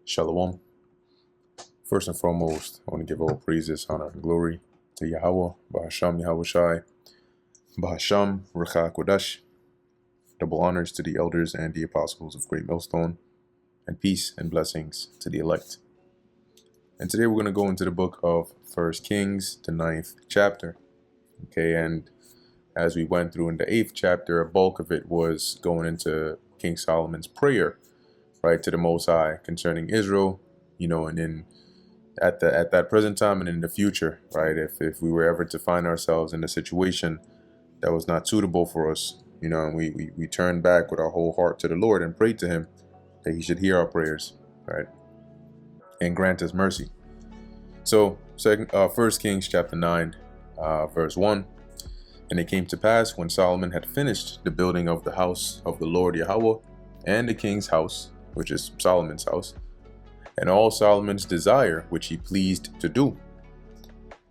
Shalom. First and foremost, I want to give all praises, honor, and glory to Yahweh, Bahasham Yahushai, Bahasham Recha Kodash. Double honors to the elders and the apostles of Great Millstone, and peace and blessings to the elect. And today we're going to go into the book of 1 Kings, the 9th chapter. Okay, and as we went through in the 8th chapter, a bulk of it was going into King Solomon's prayer, right, to the Most High concerning Israel, and then at that present time and in the future, right, if we were ever to find ourselves in a situation that was not suitable for us, and we turned back with our whole heart to the Lord and prayed to him that he should hear our prayers, right, and grant us mercy. So 1 Kings chapter 9, verse 1. And it came to pass, when Solomon had finished the building of the house of the Lord Yahweh, and the king's house, which is Solomon's house, and all Solomon's desire which he pleased to do,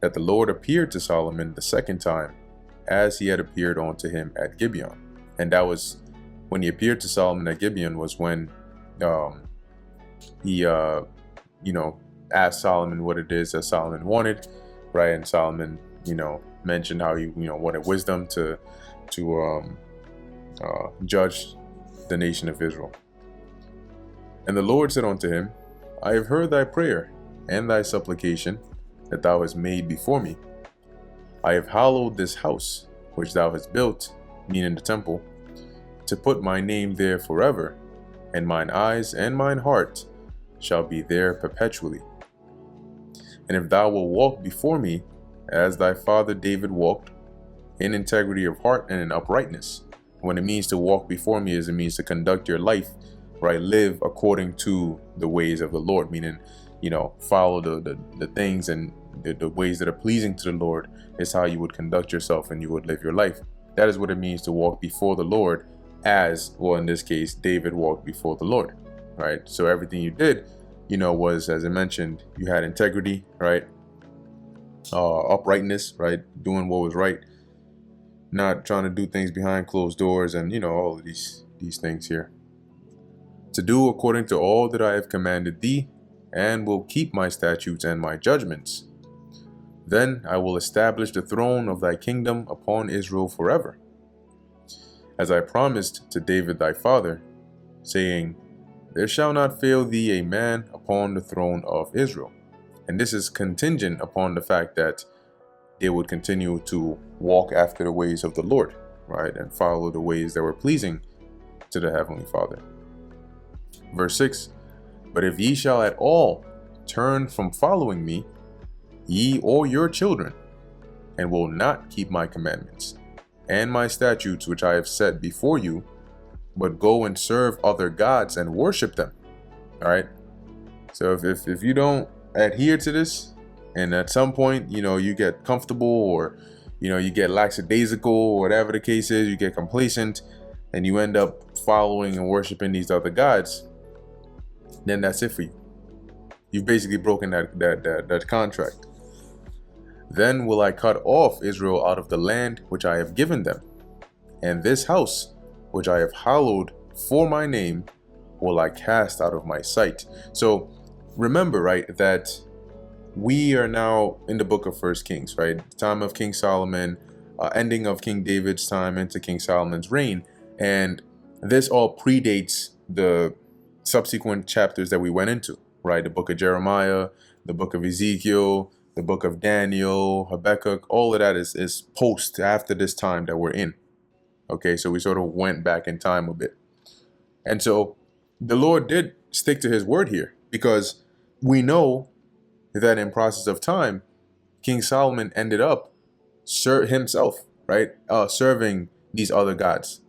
that the Lord appeared to Solomon the second time, as he had appeared unto him at Gibeon. And that was when he appeared to Solomon at Gibeon, was when he asked Solomon what it is that Solomon wanted, right? And Solomon mentioned how he wanted wisdom to judge the nation of Israel. And the Lord said unto him, I have heard thy prayer and thy supplication that thou hast made before me. I have hallowed this house which thou hast built, meaning the temple, to put my name there forever, and mine eyes and mine heart shall be there perpetually. And if thou wilt walk before me, as thy father David walked, in integrity of heart and in uprightness. When it means to walk before me, it means to conduct your life, right? Live according to the ways of the Lord, meaning, follow the things and the ways that are pleasing to the Lord is how you would conduct yourself and you would live your life. That is what it means to walk before the Lord, as, well, in this case, David walked before the Lord, right? So everything you did, was, as I mentioned, you had integrity, right? Uprightness, right? Doing what was right, not trying to do things behind closed doors, and all of these things here. To do according to all that I have commanded thee, and will keep my statutes and my judgments. Then I will establish the throne of thy kingdom upon Israel forever, as I promised to David thy father, saying, there shall not fail thee a man upon the throne of Israel. And this is contingent upon the fact that they would continue to walk after the ways of the Lord, right, and follow the ways that were pleasing to the Heavenly Father. Verse 6, but if ye shall at all turn from following me, ye or your children, and will not keep my commandments and my statutes which I have set before you, but go and serve other gods and worship them. All right. So if you don't adhere to this, and at some point, you get comfortable, or, you get lackadaisical, or whatever the case is, you get complacent, and you end up following and worshiping these other gods, then that's it for you. You've basically broken that contract. Then will I cut off Israel out of the land which I have given them, and this house which I have hallowed for my name will I cast out of my sight. So remember, right, that we are now in the book of 1 Kings, right? Time of King Solomon, ending of King David's time into King Solomon's reign. And this all predates the subsequent chapters that we went into, right? The book of Jeremiah, the book of Ezekiel, the book of Daniel, Habakkuk, all of that is post after this time that we're in. Okay, so we sort of went back in time a bit. And so the Lord did stick to his word here, because we know that in process of time, King Solomon ended up himself, right, serving these other gods.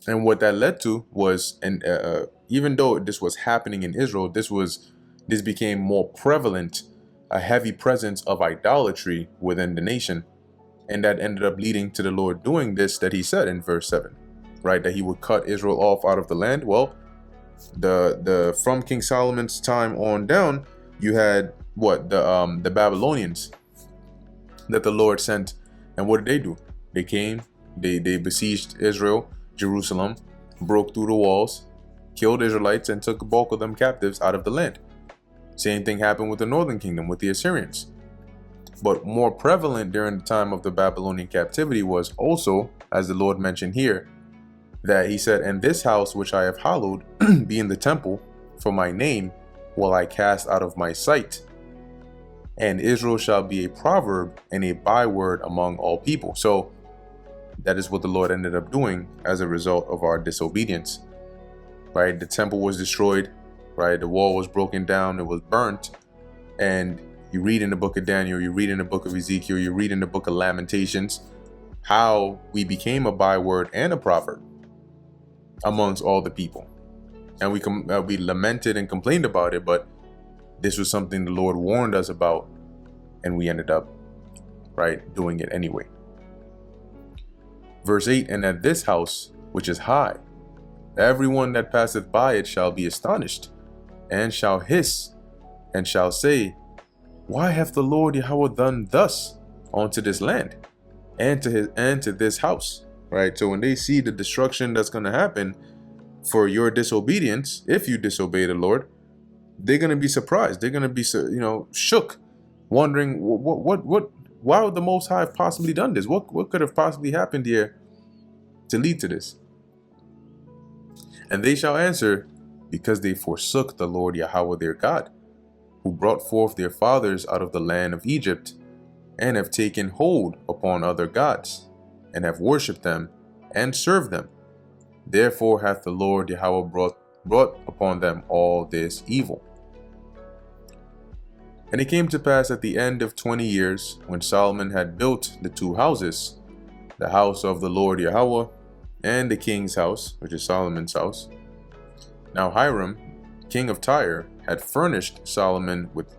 And what that led to was, and even though this was happening in Israel, this became more prevalent, a heavy presence of idolatry within the nation. And that ended up leading to the Lord doing this that he said in verse 7, right, that he would cut Israel off out of the land. Well, the from King Solomon's time on down, you had the Babylonians that the Lord sent. And what did they do? They came, they besieged Israel, Jerusalem, broke through the walls, killed Israelites and took a bulk of them captives out of the land. Same thing happened with the northern kingdom, with the Assyrians. But more prevalent during the time of the Babylonian captivity was also, as the Lord mentioned here, that he said, "And this house which I have hallowed, being the temple for my name, will I cast out of my sight. And Israel shall be a proverb and a byword among all people." So that is what the Lord ended up doing as a result of our disobedience, right? The temple was destroyed, right? The wall was broken down, it was burnt. And you read in the book of Daniel, you read in the book of Ezekiel, you read in the book of Lamentations, how we became a byword and a proverb amongst all the people. And we lamented and complained about it, but this was something the Lord warned us about, and we ended up, right, doing it anyway. Verse 8, "And at this house, which is high, everyone that passeth by it shall be astonished, and shall hiss, and shall say, Why hath the Lord Yahweh done thus unto this land, and to this house?" Right? So when they see the destruction that's going to happen for your disobedience, if you disobey the Lord, they're going to be surprised. They're going to be, shook, wondering why would the Most High have possibly done this? What could have possibly happened here to lead to this? "And they shall answer, Because they forsook the Lord Yahweh their God, who brought forth their fathers out of the land of Egypt, and have taken hold upon other gods, and have worshipped them, and served them. Therefore hath the Lord Yahweh brought upon them all this evil." And it came to pass at the end of 20 years, when Solomon had built the two houses, the house of the Lord Yahweh, and the king's house, which is Solomon's house. Now Hiram, king of Tyre, had furnished Solomon with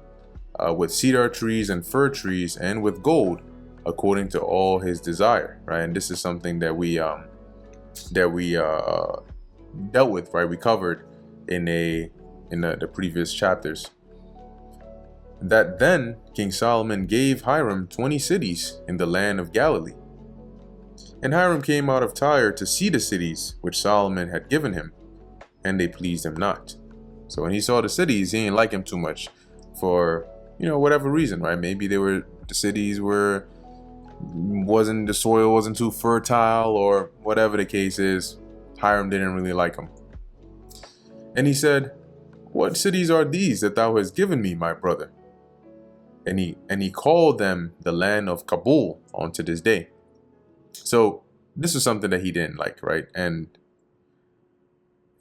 cedar trees and fir trees, and with gold, according to all his desire. Right, and this is something that we dealt with. Right, we covered in the previous chapters. That then King Solomon gave Hiram 20 cities in the land of Galilee. And Hiram came out of Tyre to see the cities which Solomon had given him, and they pleased him not. So when he saw the cities, he didn't like him too much for, whatever reason, right? Maybe the cities the soil wasn't too fertile, or whatever the case is. Hiram didn't really like them. And he said, "What cities are these that thou hast given me, my brother?" And he called them the land of Kabul unto this day. So this is something that he didn't like, right? And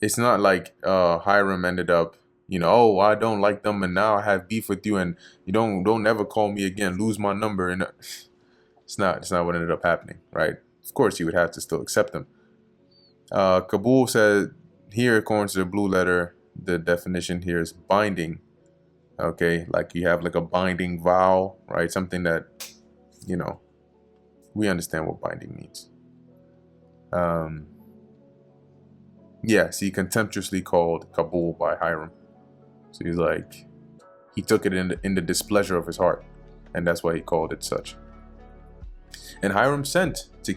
it's not like Hiram ended up, I don't like them, and now I have beef with you, and you don't ever call me again, lose my number. And it's not what ended up happening, right? Of course, you would have to still accept them. Kabul said here, according to the blue letter, the definition here is binding. Okay, like you have like a binding vow, right? Something that, we understand what binding means. Yes, he contemptuously called Kabul by Hiram. So he's like, he took it in the displeasure of his heart, and that's why he called it such. And Hiram sent to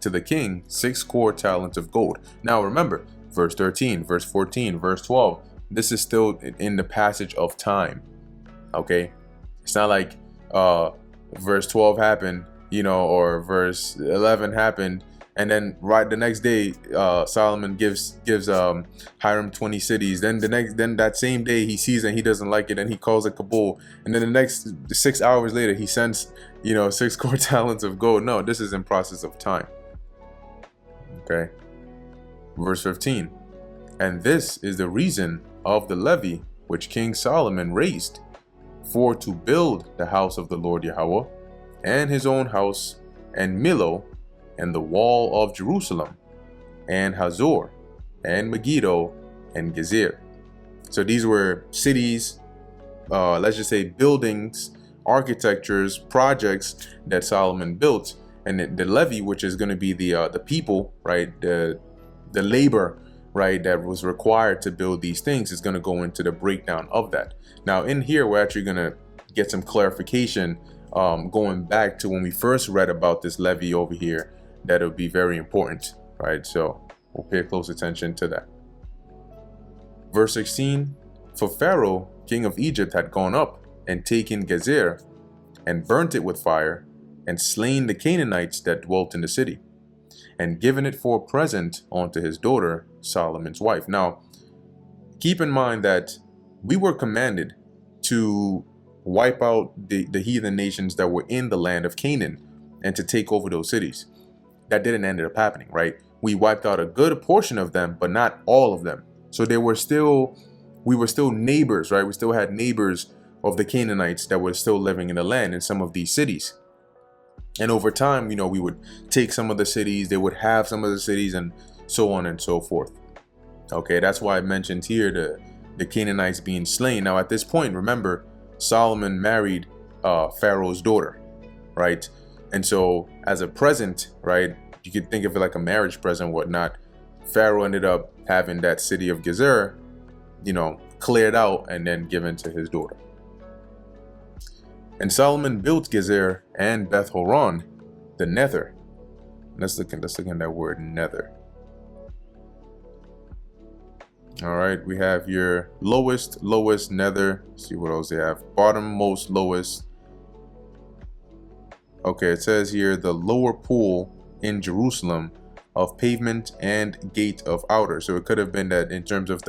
the king 60 talents of gold. Now remember, verse 13, verse 14, verse 12. This is still in the passage of time. Okay, it's not like verse 12 happened, or verse 11 happened, and then right the next day Solomon gives Hiram 20 cities. Then that same day he sees and he doesn't like it, and he calls it Kabul. And then the next 6 hours later he sends 60 talents of gold. No, this is in process of time. Okay, verse 15. And this is the reason of the levy which King Solomon raised, for to build the house of the Lord Yahweh, and his own house, and Millo, and the wall of Jerusalem, and Hazor, and Megiddo, and Gezer. So these were cities, let's just say buildings, architectures, projects that Solomon built. And the levy, which is going to be the people, right, the labor, right, that was required to build these things, is going to go into the breakdown of that. Now in here, we're actually going to get some clarification going back to when we first read about this levy over here, that it'll be very important, right? So we'll pay close attention to that. Verse 16, for Pharaoh, king of Egypt, had gone up and taken Gezer and burnt it with fire and slain the Canaanites that dwelt in the city and given it for a present unto his daughter, Solomon's wife. Now, keep in mind that we were commanded to wipe out the heathen nations that were in the land of Canaan and to take over those cities. That didn't end up happening, right? We wiped out a good portion of them, but not all of them. So we were still neighbors, right? We still had neighbors of the Canaanites that were still living in the land in some of these cities. And over time, we would take some of the cities, they would have some of the cities, and so on and so forth. Okay, that's why I mentioned here the Canaanites being slain. Now, at this point, remember, Solomon married Pharaoh's daughter, right? And so as a present, right, you could think of it like a marriage present, whatnot. Pharaoh ended up having that city of Gezer, cleared out and then given to his daughter. And Solomon built Gezer and Beth Horon, the nether. Let's look at that word, nether. All right, we have your lowest, nether. Let's see what else they have. Bottom, most, lowest. Okay, it says here the lower pool in Jerusalem of pavement and gate of outer. So it could have been that in terms of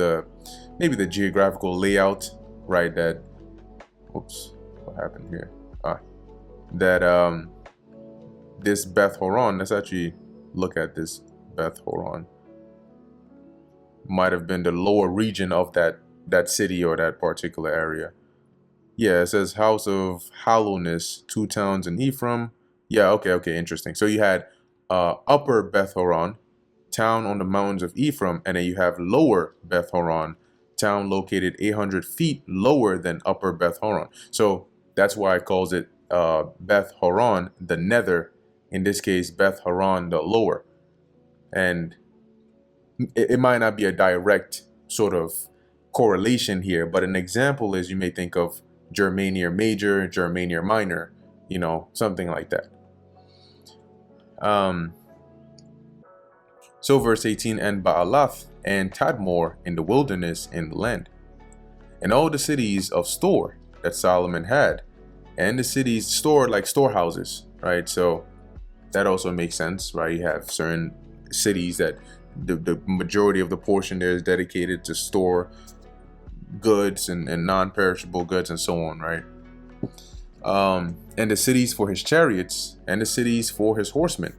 maybe the geographical layout, right? That, oops, what happened here? This Beth Horon, let's actually look at this Beth Horon. Might have been the lower region of that city or that particular area. Yeah, it says house of hollowness, 2 towns in Ephraim. Yeah, okay, interesting. So you had upper Beth Horon, town on the mountains of Ephraim, and then you have lower Beth Horon, town located 800 feet lower than upper Beth Horon. So that's why it calls it Beth Horon, the nether. In this case, Beth Horon, the lower. And it might not be a direct sort of correlation here, but an example is you may think of Germania Major, Germania Minor, something like that. So verse 18, and Baalath and Tadmor in the wilderness in the land, and all the cities of store that Solomon had, and the cities stored like storehouses, right? So that also makes sense, right? You have certain cities that the majority of the portion there is dedicated to store goods and non-perishable goods and so on, right? And the cities for his chariots and the cities for his horsemen,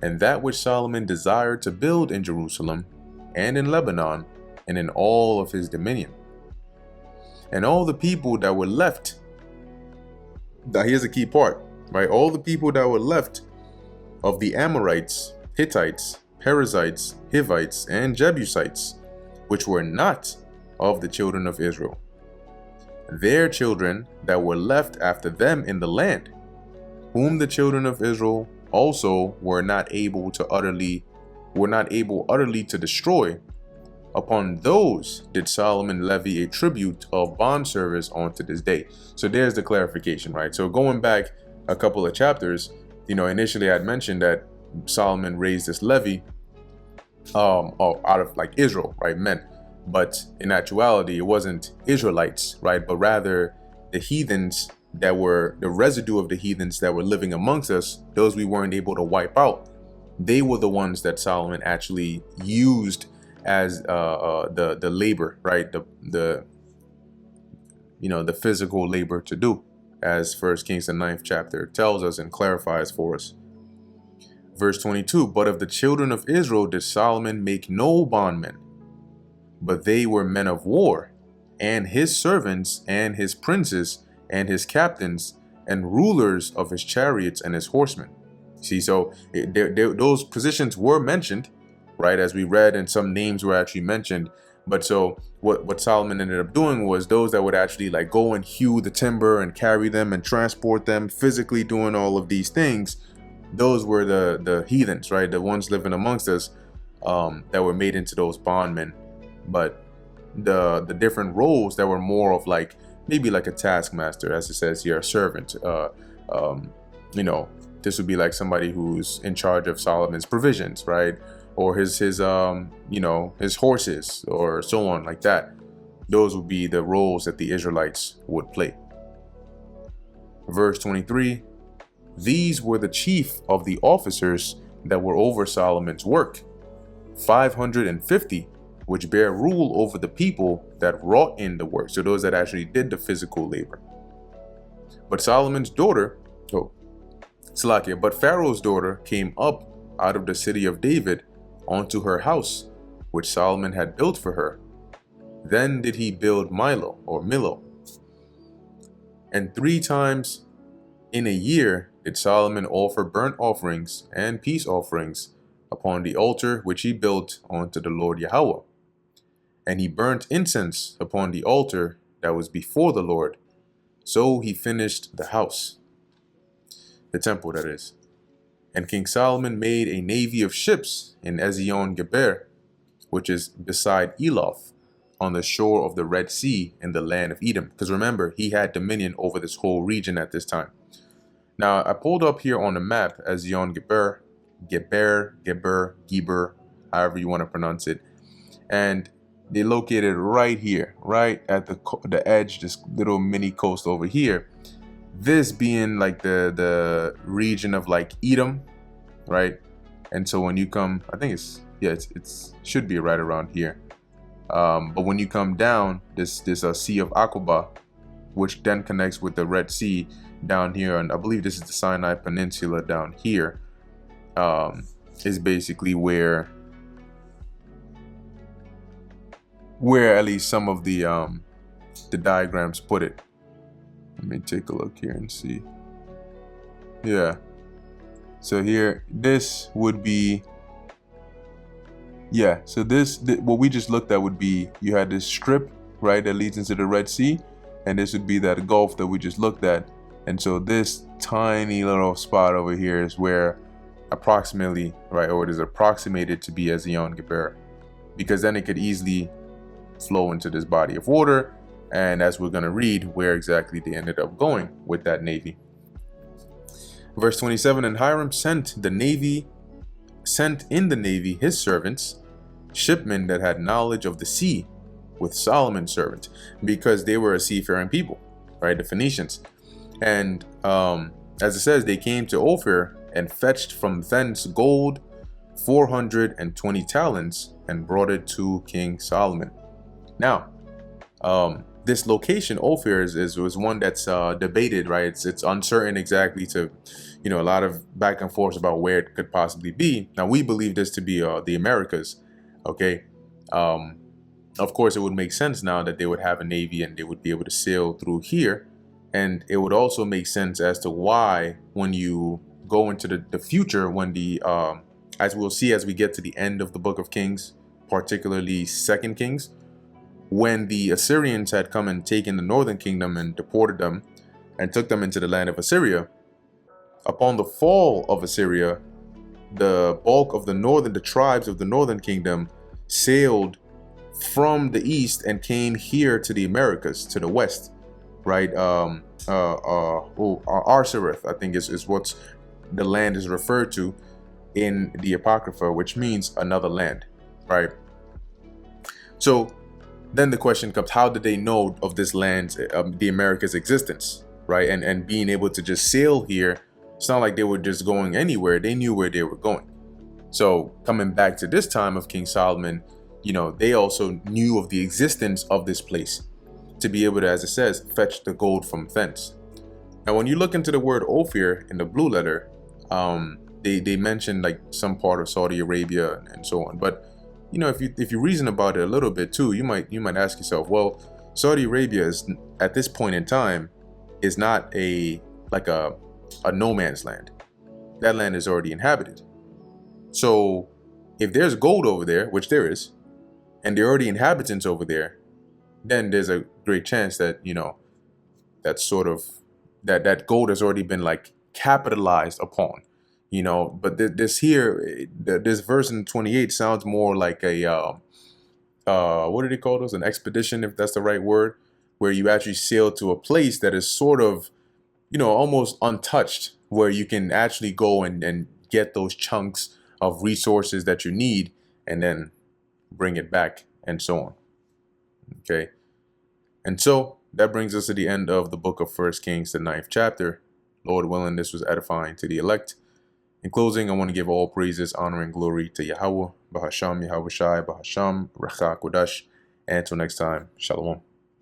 and that which Solomon desired to build in Jerusalem and in Lebanon and in all of his dominion. And all the people that were left, now here's a key part, right? All the people that were left of the Amorites, Hittites, Perizzites, Hivites, and Jebusites, which were not of the children of Israel, their children that were left after them in the land, whom the children of Israel also were not able utterly to destroy, upon those did Solomon levy a tribute of bond service unto this day. So there's the clarification, right? So going back a couple of chapters, initially I'd mentioned that Solomon raised this levy out of like Israel, right, men. But in actuality, it wasn't Israelites, right, but rather the heathens that were the residue of the heathens that were living amongst us, those we weren't able to wipe out. They were the ones that Solomon actually used as the labor, right, the physical labor to do, as 1 Kings the 9th chapter tells us and clarifies for us. Verse 22, but of the children of Israel did Solomon make no bondmen, but they were men of war, and his servants, and his princes, and his captains, and rulers of his chariots and his horsemen. See, so those positions were mentioned, right, as we read, and some names were actually mentioned. But so what Solomon ended up doing was those that would actually like go and hew the timber and carry them and transport them, physically doing all of these things, those were the heathens, right, the ones living amongst us, that were made into those bondmen. But the different roles that were more of like maybe like a taskmaster, as it says here, a servant, this would be like somebody who's in charge of Solomon's provisions, right? or his his horses, or so on like that. Those would be the roles that the Israelites would play. Verse 23, these were the chief of the officers that were over Solomon's work, 550, which bear rule over the people that wrought in the work. So those that actually did the physical labor. But Solomon's daughter, but Pharaoh's daughter came up out of the city of David onto her house, which Solomon had built for her. Then did he build Millo. And 3 times in a year did Solomon offer burnt offerings and peace offerings upon the altar which he built unto the Lord Yahweh. And he burnt incense upon the altar that was before the Lord. So he finished the house, the temple that is. And King Solomon made a navy of ships in Ezion Geber, which is beside Eloth, on the shore of the Red Sea in the land of Edom. Because remember, he had dominion over this whole region at this time. Now, I pulled up here on the map Ezion Geber, however you want to pronounce it. And they located right here, right at the edge, this little mini coast over here. This being like the region of like Edom, right? And so when you come, I think it's should be right around here. But when you come down, this Sea of Aqaba, which then connects with the Red Sea down here, and I believe this is the Sinai Peninsula down here, is basically where at least some of the diagrams put it. Let me take a look here and see. Yeah. So here, this would be, yeah. So what we just looked at would be, you had this strip, right, that leads into the Red Sea, and this would be that Gulf that we just looked at. And so this tiny little spot over here is where approximately, right, or it is approximated to be Ezion Geber, because then it could easily flow into this body of water. And as we're going to read, where exactly they ended up going with that navy. Verse 27, and Hiram sent in the navy his servants, shipmen that had knowledge of the sea, with Solomon's servants, because they were a seafaring people, right, the Phoenicians. And as it says, they came to Ophir and fetched from thence gold 420 talents and brought it to King Solomon. Now, this location, Ophir, was one that's debated, right? It's uncertain exactly to, a lot of back and forth about where it could possibly be. Now, we believe this to be the Americas, okay? Of course, it would make sense now that they would have a navy and they would be able to sail through here. And it would also make sense as to why, when you go into the future, when as we'll see as we get to the end of the book of Kings, particularly 2 Kings, when the Assyrians had come and taken the northern kingdom and deported them and took them into the land of Assyria, upon the fall of Assyria, the bulk of the tribes of the northern kingdom sailed from the east and came here to the Americas, to the west, right? Arsareth, I think is what the land is referred to in the Apocrypha, which means another land, right? So then the question comes, how did they know of this land, the Americas' existence, right? And being able to just sail here, it's not like they were just going anywhere. They knew where they were going. So coming back to this time of King Solomon, they also knew of the existence of this place to be able to, as it says, fetch the gold from thence. Now, when you look into the word Ophir in the blue letter, they mention like some part of Saudi Arabia and so on. But if you reason about it a little bit too, you might ask yourself, well, Saudi Arabia is at this point in time is not a no man's land. That land is already inhabited. So if there's gold over there, which there is, and there are already inhabitants over there, then there's a great chance that that sort of that gold has already been like capitalized upon. But this verse in 28 sounds more like a what do they call those? An expedition, if that's the right word, where you actually sail to a place that is sort of, almost untouched, where you can actually go and get those chunks of resources that you need and then bring it back and so on. Okay. And so that brings us to the end of the book of 1 Kings, the 9th chapter. Lord willing, this was edifying to the elect. In closing, I want to give all praises, honor, and glory to Yahweh, Bahasham, Yahweh Shai, Bahasham, Recha Kodash. And until next time, Shalom.